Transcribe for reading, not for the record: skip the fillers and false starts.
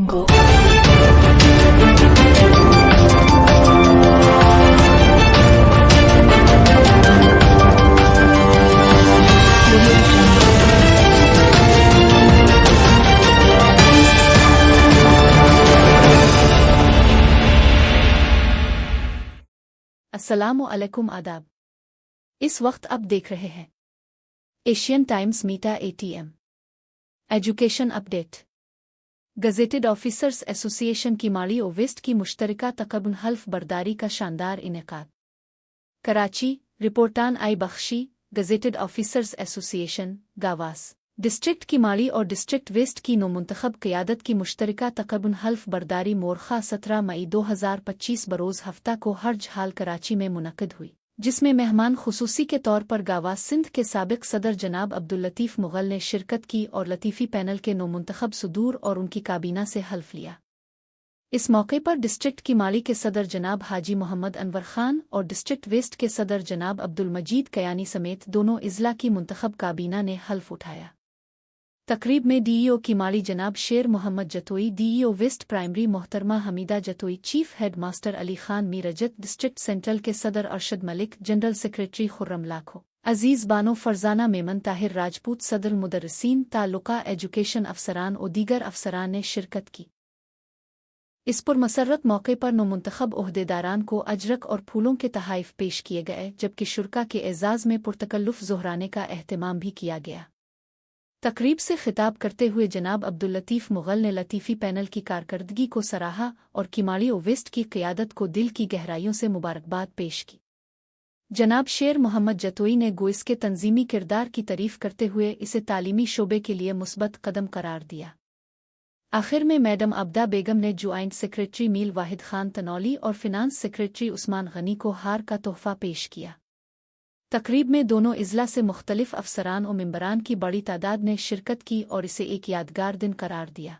Jungle. अस्सलामु अलैकुम आदाब। इस वक्त आप देख रहे हैं एशियन टाइम्स मीटा ATM education update. Gazetted officers association Keamari और वेस्ट की मुश्तरका तकरीबन हल्फ बर्दारी का शानदार इनेकाद। कराची, रिपोर्टान आई Bakhshi, gazetted officers association GOAS district Keamari और डिस्ट्रिक्ट वेस्ट की नौमुंतखब क़यादत की मुश्तरका तकरीबन हल्फ बर्दारी मोरखा 17 मई 2025 बरोज़ हफ्ता को हर्ज हाल कराची में मुनक़िद हुई, जिसमें मेहमान खुसूसी के तौर पर GOAS सिंध के साबिक़ सदर जनाब अब्दुल लतीफ़ मुग़ल ने शिरकत की और लतीफ़ी पैनल के नौमुंतखब सदूर और उनकी काबीना से हल्फ लिया। इस मौके पर डिस्ट्रिक्ट कीमारी के सदर जनाब हाजी मोहम्मद अनवर खान और डिस्ट्रिक्ट वेस्ट के सदर जनाब अब्दुल मजीद कयानी समेत दोनों इज़ला की मुंतखब काबीना ने हल्फ उठाया। तकरीब में DEO कीमारी जनाब Sher Mohammad Jatoi, DEO west primary मोहतरमा Hamida Jatoi, chief head master Ali Khan Mirjat, district central के सदर अरशद मलिक, जनरल सेक्रेटरी खुर्रम लाखो, अजीज़ बानो, फरजाना मेमन, ताहिर राजपूत, सदर मुदर्रिसीन, ताल्लुका एजुकेशन अफसरान और दीगर अफसरान ने शिरकत की। इस पुरमसरत मौके पर नौमुंतखब ओहदेदारान को अजरक और फूलों के तहाइफ पेश किए गए, जबकि शुरका के एजाज़ में पुरतकल्लुफ़ ज़ोहराने का एहतमाम भी किया गया। तकरीब से खिताब करते हुए जनाब अब्दुल लतीफ़ मुग़ल ने लतीफ़ी पैनल की कारकर्दगी को सराहा और कीमारी और वेस्ट की क़यादत को दिल की गहराइयों से मुबारकबाद पेश की। जनाब शेर मोहम्मद जतोई ने GOAS के तंजीमी किरदार की तारीफ़ करते हुए इसे तालीमी शोबे के लिए मुस्बत कदम करार दिया। आखिर में मैडम अब्दा बेगम ने ज्वाइंट सेक्रेटरी मील वाहिद खान तनौली और फिनांस सेक्रेटरी उस्मान गनी को हार का तोहफ़ा पेश किया। तकरीब में दोनों इज़ला से मुख्तलिफ अफसरान और मेंबरान की बड़ी तादाद ने शिरकत की और इसे एक यादगार दिन करार दिया।